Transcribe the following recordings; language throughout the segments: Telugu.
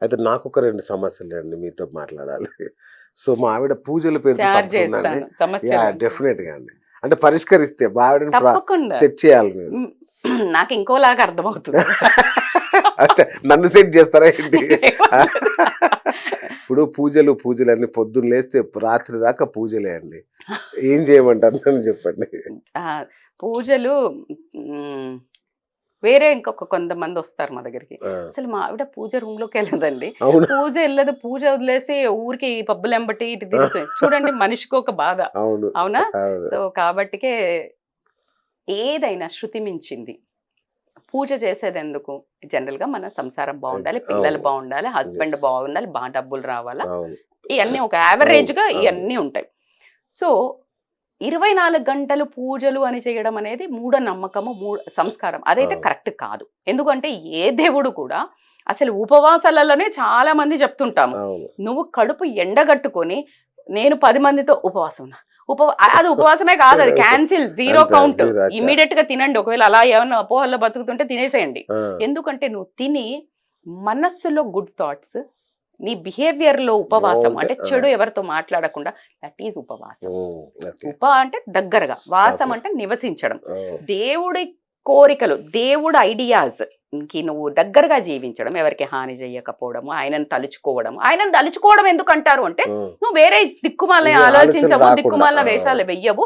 అయితే నాకొక 2 సమస్యలండి మీతో మాట్లాడాలి. సో, మా ఆవిడ పూజల పేరుతో చార్జ్ చంపుతుందండి. చేస్తాను సమస్యలు. డెఫినిట్‌గా అండి. అంటే పరిష్కరిస్తే మా ఆవిడని తప్పకుండా సెట్ చేయాలి మీరు. నాకు ఇంకోలాగా అర్థమవుతుంది. అచ్చా, నన్ను సెట్ చేస్తారా ఏంటి? ఇప్పుడు పూజలన్నీ పొద్దున్న లేస్తే రాత్రి దాకా పూజలే అండి. ఏం చేయమంటారు నన్ను చెప్పండి? ఆ, పూజలు వేరే ఇంకొక కొంతమంది వస్తారు మా దగ్గరికి. ఆ, అసలు మా ఆవిడ పూజ రూమ్ లోకి వెళ్ళదండి. అవునా? పూజ వెళ్ళదు, పూజ వదిలేసి ఊరికి పబ్బులు ఎంబటి ఇటు తిరుగుతుంది. చూడండి మనిషికి ఒక బాధ. అవును, అవునా? అవును. సో కాబట్టికే ఏదైనా శృతి మించింది. పూజ చేసేది ఎందుకు? జనరల్ గా మన సంసారం బాగుండాలి, పిల్లలు అవును. బాగుండాలి, హస్బెండ్ Yes. బాగుండాలి, బాగా డబ్బులు రావాలా, అవును, ఇవన్నీ ఒక యావరేజ్ గా అవును. ఇవన్నీ ఉంటాయి. సో 24 గంటలు పూజలు అని చేయడం అనేది మూఢనమ్మకము, సంస్కారం. అదైతే అవును. కరెక్ట్ కాదు. ఎందుకంటే ఏ దేవుడు కూడా అసలు ఉపవాసాలలోనే చాలా మంది చెప్తుంటాము. అవును. నువ్వు కడుపు ఎండగట్టుకొని నేను 10 మందితో ఉపవాసం ఉన్నా, అది ఉపవాసమే కాదు, అది క్యాన్సిల్, జీరో అంతే, కౌంట్. zero, అచ్చా. ఇమీడియట్ గా తినండి. ఒకవేళ అలా ఏమన్నా అపోహల్లో బతుకుతుంటే తినేసేయండి. ఆ, ఎందుకంటే నువ్వు తిని మనస్సులో గుడ్ థాట్స్, నీ బిహేవియర్ లో ఉపవాసం అంటే చెడు ఎవరితో మాట్లాడకుండా, దట్ ఈజ్ ఉపవాసం. ఓకే, అంటే దగ్గరగా, వాసం Okay. అంటే నివసించడం. ఆ, దేవుడి కోరికలు, దేవుడి ఐడియాస్ కి నువ్వు దగ్గరగా జీవించడం, ఎవరికి హాని చేయకపోవడము, ఆయనను తలుచుకోవడం ఎందుకు అంటారు అంటే, ఆ, నువ్వు వేరే దిక్కుమాల ఇది ఆలోచన ఆలోచించవు, రాకుండా. దిక్కుమాల ఆ, వేషాలు వెయ్యవు,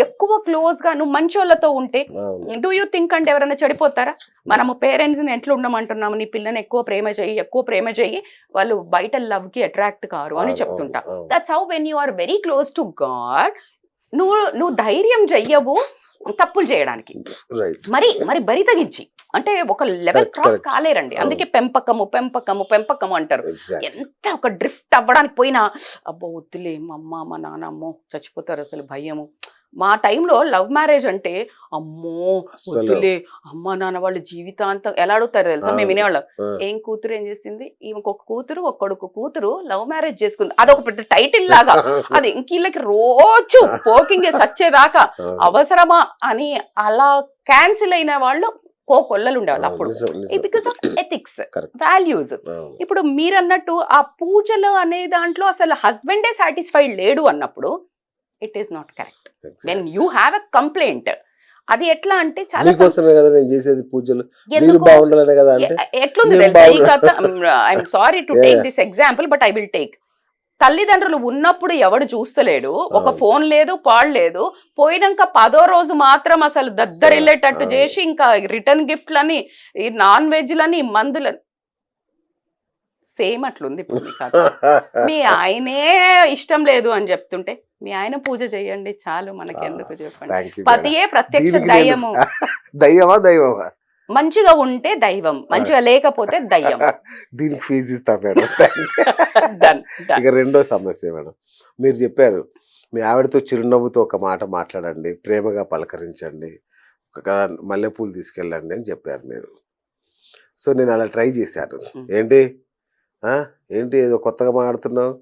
ఎక్కువ క్లోజ్ గా నువ్వు మంచోళ్ళతో ఉంటే. అవును. డూ యూ థింక్ అంటే ఎవరైనా చెడిపోతారా? మనము పేరెంట్స్ ని ఎట్లా ఉండమంటున్నాము, నీ పిల్లని ఎక్కువ ప్రేమ చెయ్యి, వాళ్ళు బయట లవ్ కి అట్రాక్ట్ కారు అని అవును, చెప్తుంటా. అవును. That's how when you are very close to God, నువ్వు ధైర్యం చెయ్యవు తప్పులు చేయడానికి. రైట్. మరి బరి తగించి అంటే ఒక లెవెల్ Correct, క్రాస్ correct. కాలేరండి. అవును. అందుకే పెంపకము అంటారు. Exactly. ఎంత ఒక డ్రిఫ్ట్ అవ్వడానికి పోయినా, అబ్బో వద్దులే మా అమ్మ మా నాన్న అమ్మో చచ్చిపోతారు, అసలు భయము. మా టైంలో లవ్ మ్యారేజ్ అంటే అమ్మో అసలు. వద్దులే, అమ్మ నాన్న వాళ్ళు జీవితాంతం ఎలా అడుగుతారు తెలుసా? మేము వినేవాళ్ళం, ఆ, ఏం కూతురు ఏం చేసింది, ఈమెకు ఒక కూతురు ఒక కొడుకు, కూతురు లవ్ మ్యారేజ్ చేసుకుంది, అదొక పెద్ద టైటిల్ లాగా. అది ఇంక వీళ్ళకి రోజు పోకింగే సచ్చేదాకా అవును. అవసరమా అని అలా క్యాన్సిల్ అయిన వాళ్ళు కోకొల్లలు ఉండేవాళ్ళు అవును, అప్పుడు, నిజం, నిజం. Because of ethics, Correct. Values. అవును. ఇప్పుడు మీరన్నట్టు ఆ పూజలు అనే దాంట్లో అసలు హస్బెండే సాటిస్ఫైడ్ లేడు అన్నప్పుడు it is not correct. When you have a complaint, అది ఎట్లా అంటే చాలా మీకోసమే కదా నేను చేసేది పూజలు, మీరు ఎందుకు బాగుండాలనే కదా అంటే. ఎట్లుంది నేను తెలుసా ఈ బాగున్నా- కథ? I'm sorry to take this example, but I will take. తల్లిదండ్రులు ఉన్నప్పుడు ఎవడు చూస్తలేడు, ఒక అవును. ఫోన్ లేదు, పాడు లేదు, పోయినాక 10వ రోజు మాత్రం అసలు దద్దరిల్లేటట్టు అవును. చేసి ఇంకా రిటర్న్ గిఫ్ట్లని, ఈ నాన్ వెజ్లని, మందులని, సేమ్ అట్లుంది ఇప్పుడు మీ కథ. మీ ఆయనే ఇష్టం లేదు అని చెప్తుంటే మీ ఆయన పూజ చేయండి చాలు, మనకి ఎందుకు చెప్పండి. Thank you, పతియే ప్రత్యక్ష దీనికి నేను- దయ్యము. దయ్యమా మంచిగా ఉంటే దైవం, మంచిగా లేకపోతే దయ్యం. దీనికి ఫీజు ఇస్తా మేడం. Done, done. ఇక రెండో సమస్య మేడం, మీరు చెప్పారు మీ ఆవిడతో చిరునవ్వుతో ఒక మాట మాట్లాడండి, ప్రేమగా పలకరించండి, ఒక మల్లెపూలు తీసుకెళ్ళండి అని చెప్పారు మీరు. సో నేను అలా ట్రై చేశాను. ఏంటి ఏంటి ఏదో కొత్తగా మాట్లాడుతున్నావు,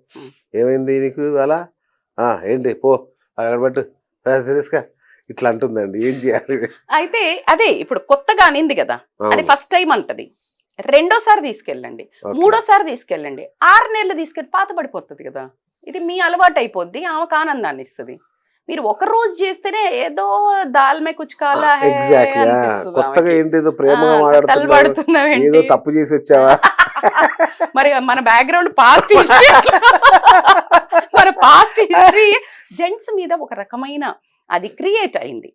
ఏమైంది నీకు అలా, ఏంటి పో అక్కడ పట్టు తెలుసుకా, ఇట్లా అంటుందండి, ఏం చేయాలి? అయితే అదే ఇప్పుడు కొత్తగా అనింది కదా, అది అవును. ఫస్ట్ టైం అంటది. రెండోసారి తీసుకెళ్ళండి, Okay. మూడోసారి తీసుకెళ్ళండి, 6 నెలలు తీసుకెళ్ళి పాత పడిపోతుంది కదా. ఇది మీ అలవాటు అయిపోద్ది, ఆమెకు ఆనందాన్ని ఇస్తుంది. మీరు ఒక రోజు చేస్తేనే ఏదో దాల్మే కుచ్చుకాలా ఎగ్జాక్ట్లీ, కొత్తగా ఏంటి ఏదో ప్రేమగా మాట్లాడుతున్నావు, పడుతున్నావు ఏదో తప్పు చేసి వచ్చావా? మరి మన బ్యాక్గ్రౌండ్ పాస్ట్ హిస్టరీ, మన పాస్ట్ హిస్టరీ జెంట్స్ మీద ఒక రకమైన అది క్రియేట్ అయింది.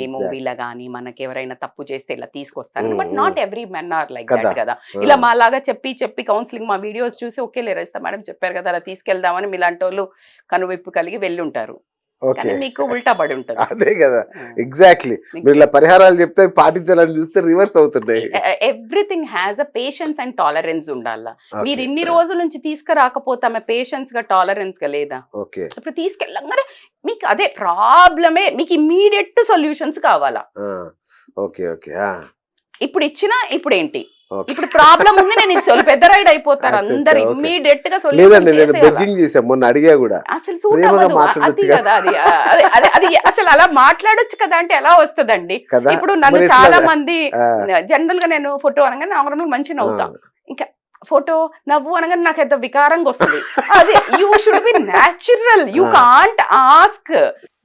ఈ మూవీలో గానీ మనకి ఎవరైనా తప్పు చేస్తే ఇలా తీసుకొస్తారు, but not every men are like that కదా. ఇలా మాలాగా చెప్పి కౌన్సిలింగ్ మా వీడియోస్ చూసి ఓకే లేరేస్తా మేడం చెప్పారు కదా అలా తీసుకెళ్దామని మీలాంటి వాళ్ళు కనువిప్పు కలిగి వెళ్ళి ఉంటారు. కానీ మీకు ఉల్టా పడి ఉంటుంది. అదే కదా, ఎగ్జాక్ట్లీ. మీరు ఇలా పరిహారాలు చెప్తే పాటించాలని చూస్తే రివర్స్ అవుతున్నాయి. Everything has a patience and tolerance ఉండాలా. మీరు ఇన్ని రోజుల నుంచి తీసుకురాకపోతే ఆమె పేషెన్స్ గా టాలరెన్స్ గా లేదా? ఓకే, ఇప్పుడు తీసుకెళ్ళంగానే మీకు అదే ప్రాబ్లమే, మీకు ఇమ్మీడియట్ సొల్యూషన్స్ కావాలా. ఓకే ఓకే, ఇప్పుడు ఇచ్చినా ఇప్పుడు ఏంటి, ఓకే. ఇప్పుడు ప్రాబ్లం ఉంది, నేను పెద్ద రైడ్ అయిపోతారు అందరు, Okay. ఇమ్మీడియట్ గా లేదండి, నేను సొల్యూషన్ బెగ్గింగ్ చేశాను, మొన్న అడిగా కూడా. అసలు సూట్ ప్రేమగా అవ్వదు. మాట్లాడొచ్చు అది కదా, అది అసలు అలా మాట్లాడొచ్చు కదా అంటే ఎలా వస్తుందండి? కదా, ఇప్పుడు నన్ను మరి చాలా ఎట్లా? మంది జనరల్ గా నేను ఫోటో అనగానే నార్మల్ మంచి నవ్వుతా, ఇంకా ఫోటో నవ్వు అనగానే నాకు ఎంత వికారంగా వస్తుంది. అది you should be natural, you can't ask.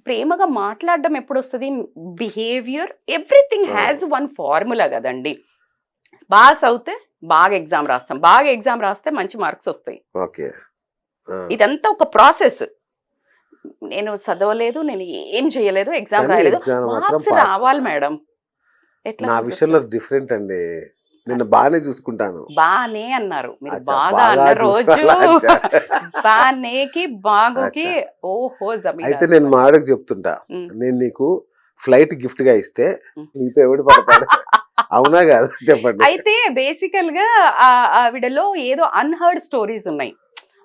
ప్రేమగా మాట్లాడడం ఎప్పుడు వస్తుంది? Behaviour, everything has one formula కదండి. బాగా చదివితే బాగా ఎగ్జామ్ రాస్తాం, బాగా ఎగ్జామ్ రాస్తే మంచి మార్క్స్ వస్తాయి. ఓకే. ఇదంతా ఒక ప్రాసెస్. నేను చదవలేదు, నేను ఏం చేయలేదు, ఎగ్జామ్ రాయలేదు, మార్క్స్ రావాలి మేడం. ఎట్లా నా విషయంలో డిఫరెంట్ అండి. నేను బాగానే చూసుకుంటాను. బానే అన్నారు మీరు, అచ్చా, బాగా బాగా అన్న రోజు చూసుకోవాలా? అచ్చా. బానేకి బాగుకి అచ్చా. ఓహో జమీరా అయితే నేను మా ఆవిడకి చెప్తుంటా, నేను నీకు ఫ్లైట్ గిఫ్ట్ గా ఇస్తే నీతో ఎవడు పడతాడు? అవునా కాదు చెప్పండి. అయితే బేసికల్ గా ఆవిడలో ఏదో అన్హర్డ్ స్టోరీస్ ఉన్నాయి.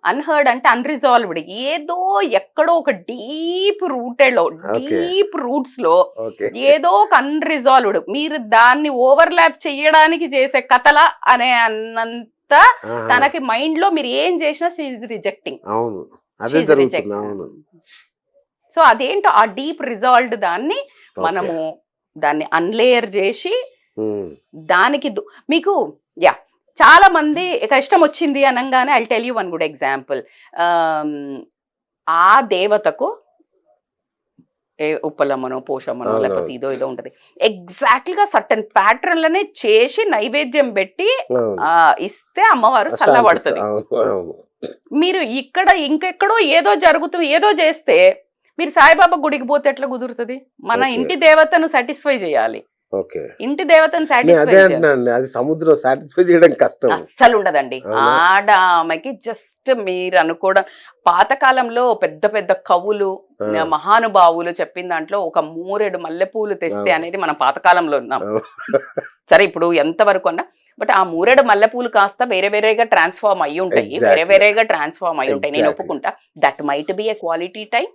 అన్హర్డ్ అంటే అన్రిజాల్వ్డ్, ఏదో ఎక్కడో ఒక డీప్ రూటెడ్ లో, డీప్ రూట్స్ లో ఓకే. ఏదో ఒక అన్రిజాల్వ్డ్, మీరు దాన్ని ఓవర్లాప్ చేయడానికి చేసే కథల అనే అన్నంత తనకి మైండ్ లో మీరు ఏం చేసినా షీఈ్ రిజెక్టింగ్. అవును, అదే జరుగుతుంది. అవును. సో అదేంటో ఆ డీప్ రిజాల్వ్డ్ దాన్ని మనము దాన్ని అన్లేయర్ చేసి దానికి మీకు చాలా మంది కష్టం వచ్చింది అనగానే I tell you one good example. ఆ దేవతకు ఉప్పలమ్మనో పోషమ్మనో లేకపోతే ఇదో ఏదో ఉంటది, ఎగ్జాక్ట్ గా సర్టన్ ప్యాటర్న్లనే చేసి నైవేద్యం పెట్టి ఇస్తే అమ్మవారు చల్లబడుతుంది. మీరు ఇక్కడ ఇంకెక్కడో ఏదో జరుగుతుంది, ఏదో చేస్తే మీరు సాయిబాబా గుడికి పోతే ఎట్లా కుదురుతుంది? మన ఇంటి దేవతను సాటిస్ఫై చేయాలి. ఇంటి దేవతను సాటిస్ఫై అది సముద్రం సాటిస్ఫై చేయడం కష్టం అస్సలు ఉండదండి. ఆమెకి జస్ట్ మీరు అనుకోవడం, పాతకాలంలో పెద్ద పెద్ద కవులు మహానుభావులు చెప్పిన దాంట్లో ఒక 3 మల్లెపూలు తెస్తే అనేది మనం పాతకాలంలో ఉన్నాం. సరే ఇప్పుడు ఎంతవరకు అన్నా, బట్ ఆ 3 మల్లెపూలు కాస్త వేరే వేరేగా ట్రాన్స్ఫార్మ్ అయ్యి ఉంటాయి, వేరే వేరేగా ట్రాన్స్ఫార్మ్ అయ్యి ఉంటాయి. నేను ఒప్పుకుంటా. That might be a quality time,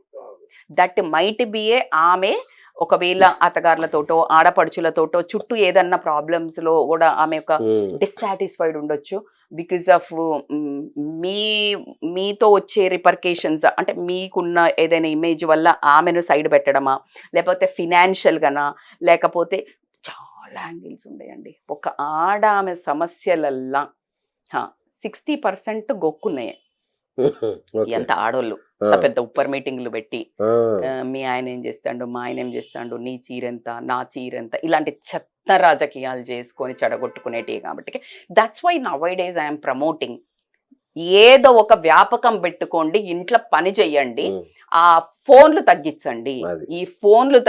that might be a ఆమె ఒకవేళ అత్తగారులతోటో ఆడపడుచులతోటో చుట్టూ ఏదన్నా ప్రాబ్లమ్స్ లో కూడా ఆమె ఒక డిస్సాటిస్ఫైడ్ ఉండొచ్చు. బికాస్ ఆఫ్ మీతో వచ్చే రిపర్కేషన్స్, అంటే మీకున్న ఏదైనా ఇమేజ్ వల్ల ఆమెను సైడ్ పెట్టడమా, లేకపోతే ఫినాన్షియల్ గానా, లేకపోతే చాలా యాంగిల్స్ ఉన్నాయండి. ఒక ఆమె సమస్యలల్లా 60% గొక్కున్నాయి. ఎంత ఆడోళ్ళు పెద్ద ఉప్పర్ మీటింగ్లు పెట్టి మీ ఆయన ఏం చేస్తాడు, మా ఆయన ఏం చేస్తాడు, నీ చీరెంత, నా చీరెంత, ఇలాంటి చెత్త రాజకీయాలు చేసుకొని చెడగొట్టుకునేటివి. కాబట్టి that's why nowadays I'm promoting, ఏదో ఒక వ్యాపకం పెట్టుకోండి, ఇంట్లో పని చెయ్యండి, ఆ ఫోన్లు తగ్గించండి. ఈ ఫోన్లు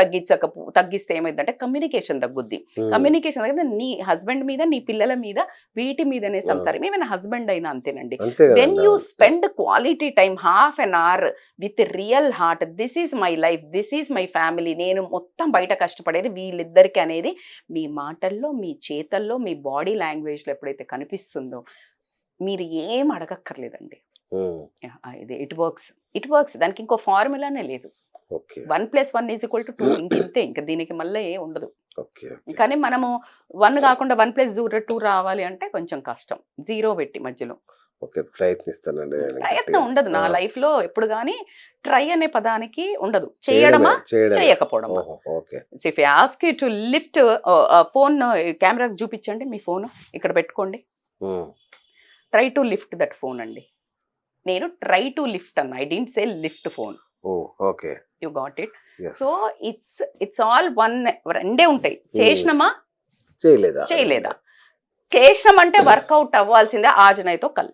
తగ్గిస్తే ఏమైందంటే కమ్యూనికేషన్ తగ్గుద్ది. కమ్యూనికేషన్ తగ్గితే నీ హస్బెండ్ మీద, నీ పిల్లల మీద, వీటి మీదనే సంసారం. ఏమైనా హస్బెండ్ అయినా అంతేనండి. When you spend quality time half an hour with real heart, this is my life, this is my family, నేను మొత్తం బయట కష్టపడేది వీళ్ళిద్దరికి అనేది మీ మాటల్లో, మీ చేతల్లో, మీ బాడీ లాంగ్వేజ్లో ఎప్పుడైతే కనిపిస్తుందో మీరు ఏం అడగక్కర్లేదండి. It works. దానికి ఇంకో ఫార్ములానే లేదు. 1+1=2, ఇంతే. ఇంకా దీనికి మళ్ళీ ఏ ఉండదు. కానీ మనము 1 కాకుండా 1+2 రావాలి అంటే కొంచెం కష్టం. 0 పెట్టి మధ్యలో ప్రయత్నం ఉండదు. నా లైఫ్ లో ఎప్పుడు గానీ ట్రై అనే పదానికి ఉండదు. చేయడమా, చేయకపోవడమా. If I ask you to lift phone, camera చూపించండి, మీ ఫోన్ ఇక్కడ పెట్టుకోండి, try to lift that phone అండి. నేను ట్రై టు లిఫ్ట్ అన్న, I didn't say lift phone. You got it. So it's all one. రెండే ఉంటాయి, చేసినమా చేయలేదా. చేసినామంటే వర్కౌట్ అవ్వాల్సిందే. ఆజనైతో కల్.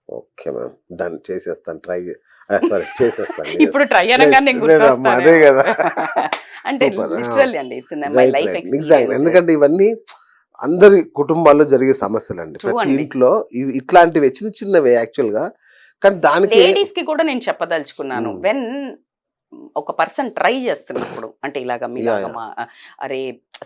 Okay ma'am, done. చేసేస్తాను, ట్రై చేసేస్తాను. ఇప్పుడు ట్రై అనగానే అదే కదా, అంటే లిటరల్లీ అండి, ఇట్స్ మై లైఫ్ ఎక్స్‌పీరియన్స్. ఎందుకంటే ఇవన్నీ అందరి కుటుంబాల్లో జరిగే సమస్యలు అండి. ప్రతి ఇంట్లో ఇట్లాంటివి చిన్న చిన్నవే యాక్చువల్ గా. కానీ దానికి లేడీస్ కి కూడా నేను చెప్పదలుచుకున్నాను, వెన్ ఒక పర్సన్ ట్రై చేస్తున్నప్పుడు, అంటే ఇలాగా మీలాగా అరే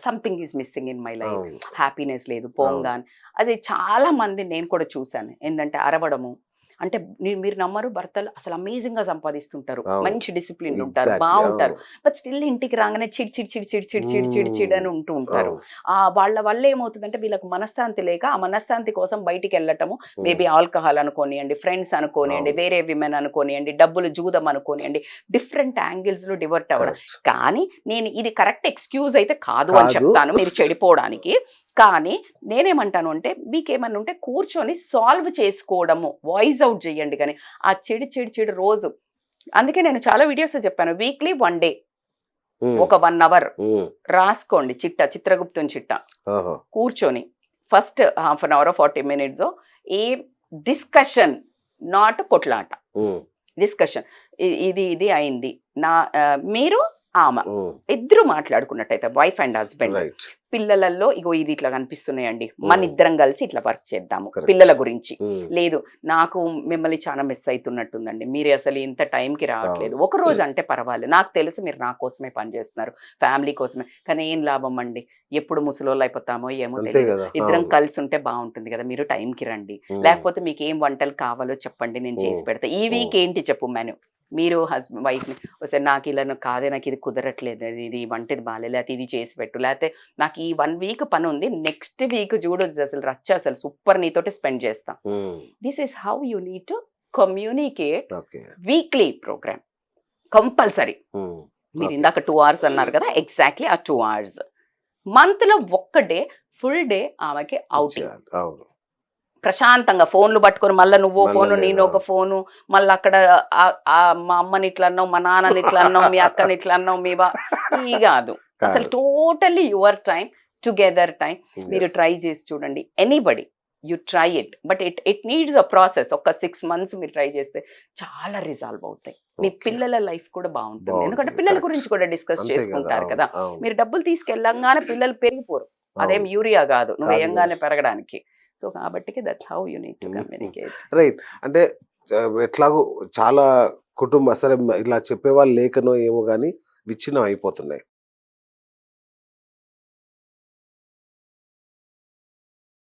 something is missing in my life, happiness లేదు, పోంగాన్, అది చాలా మంది నేను కూడా చూసాను. ఏంటంటే అరవడము, అంటే మీరు నమ్మరు, భర్తలు అసలు అమేజింగ్ గా సంపాదిస్తుంటారు, మంచి డిసిప్లిన్ ఉంటారు, బాగుంటారు, బట్ స్టిల్ ఇంటికి రాగానే చిడ్ అని ఉంటూ ఉంటారు. వాళ్ళ వల్ల ఏమవుతుందంటే వీళ్ళకి మనశ్శాంతి లేక, ఆ మనశ్శాంతి కోసం బయటికి వెళ్ళటము, మేబీ ఆల్కహాల్ అనుకోనియండి, ఫ్రెండ్స్ అనుకోనియండి, వేరే విమెన్ అనుకోనియండి, డబ్బులు జూదం అనుకోనియండి, డిఫరెంట్ యాంగిల్స్ లో డివర్ట్ అవ్వడం. కానీ నేను ఇది కరెక్ట్ ఎక్స్క్యూజ్ అయితే కాదు అని చెప్తాను మీరు చెడిపోవడానికి. కానీ నేనేమంటాను అంటే మీకేమన్నా ఉంటే కూర్చొని సాల్వ్ చేసుకోవడము, వాయిస్ అవుట్ చేయండి. కానీ ఆ చెడు రోజు, అందుకే నేను చాలా వీడియోస్ చెప్పాను, వీక్లీ 1 డే ఒక 1 అవర్ రాసుకోండి చిత్రగుప్తుని చిట్ట కూర్చొని first half an hour 40 minutes a discussion, not కొట్లాట, డిస్కషన్. ఇది అయింది నా మీరు ఆమె ఇద్దరు మాట్లాడుకున్నట్టయితే వైఫ్ అండ్ హస్బెండ్, పిల్లలలో ఇగో ఇది ఇట్లా కనిపిస్తున్నాయండి, మన ఇద్దరం కలిసి ఇట్లా వర్క్ చేద్దాము పిల్లల గురించి. లేదు నాకు మిమ్మల్ని చాలా మిస్ అవుతున్నట్టుందండి, మీరు అసలు ఇంత టైంకి రావట్లేదు, ఒక రోజు అంటే పర్వాలేదు, నాకు తెలుసు మీరు నా కోసమే పనిచేస్తున్నారు, ఫ్యామిలీ కోసమే, కానీ ఏం లాభం అండి, ఎప్పుడు ముసలోళ్ళు అయిపోతామో ఏమో తెలియదు, ఇద్దరం కలిసి ఉంటే బాగుంటుంది కదా, మీరు టైంకి రండి, లేకపోతే మీకు ఏం వంటలు కావాలో చెప్పండి నేను చేసి పెడతా, ఈ వీక్ ఏంటి చెప్పు మెను, మీరు హస్బెండ్ వైఫ్ని ఒకసారి నాకు ఇలా కాదే, నాకు ఇది కుదరట్లేదు, ఇది వంటది బాగాలేదు, లేకపోతే ఇది చేసి పెట్టు, లేకపోతే నాకు ఈ 1 week పని ఉంది, నెక్స్ట్ వీక్ చూడు అసలు అసలు సూపర్ నీతోటి స్పెండ్ చేస్తాం. This is how you need to communicate. Weekly program compulsory. మీరు ఇందాక 2 hours అన్నారు కదా, ఎగ్జాక్ట్లీ ఆ 2 hours. మంత్లో 1 day ఫుల్ డే ఆమెకి అవుటింగ్, ప్రశాంతంగా ఫోన్లు పట్టుకొని మళ్ళీ నువ్వు ఫోను నేను ఒక ఫోను, మళ్ళీ అక్కడ మా అమ్మని ఇట్లా అన్నావు, మా నాన్నని ఇట్లా అన్నావు, మీ అక్కని ఇట్లా అన్నావు, ఈ కాదు అసలు, totally your time, together time. మీరు ట్రై చేసి చూడండి, anybody you try it, but it needs a process. ఒక 6 months మీరు ట్రై చేస్తే చాలా రిజాల్వ్ అవుతాయి, మీ పిల్లల లైఫ్ కూడా బాగుంటుంది, ఎందుకంటే పిల్లల గురించి కూడా డిస్కస్ చేసుకుంటారు కదా. మీరు డబ్బులు తీసుకెళ్ళంగానే పిల్లలు పెరిగిపోరు, అదేం యూరియా కాదు నువ్వు వేయంగానే పెరగడానికి. సో కాబట్టి that's how you need to communicate. Right. అంటే ఎట్లాగో చాలా కుటుంబ సరే ఇలా చెప్పేవాళ్ళు లేకనో ఏమో కానీ విచ్ఛిన్నం అయిపోతున్నాయి.